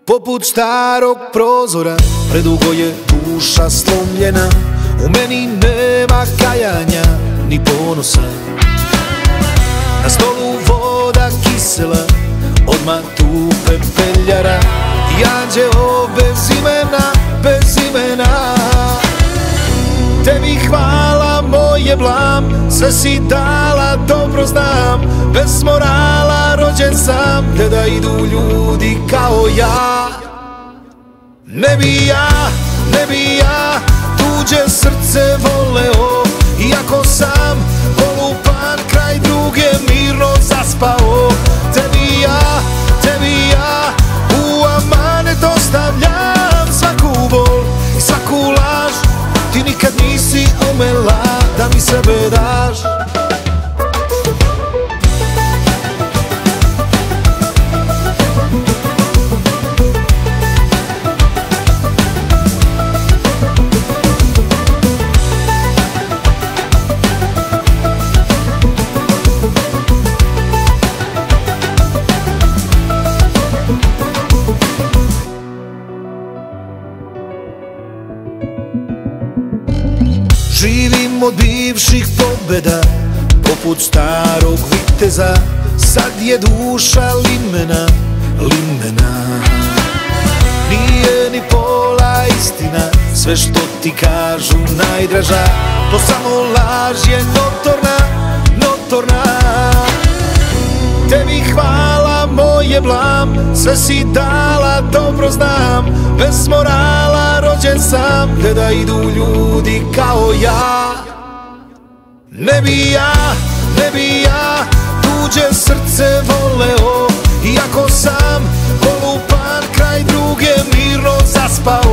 Poput starog prozora, predugo je duša slomljena. U meni nema kajanja, ni ponosa. Na stolu voda kisela, odmah tu pepeljara. I anđeo bez imena, bez imena. Tebi hvala, moj je blam, sve si dala, dobro znam. Bez morala rođen sam, te da idu ljudi kao ja. Ne bi ja tuđe srce voleo, iako sam polupan kraj druge mirno zaspao. Tebi ja u amanet ostavljam svaku bol i svaku laž. Ti nikad nisi umela da mi sebe daš. Živim od bivših pobjeda, poput starog viteza. Sad je duša limena, limena. Nije ni pola istina, sve što ti kažu najdraža. To samo laž je notorna, notorna. Tebi hvala, moj je blam, sve si dala, dobro znam. Bez morala rođen sam, te da idu ljudi kao ja. Ne bi ja tuđe srce voleo, iako sam polupan kraj druge mirno zaspao.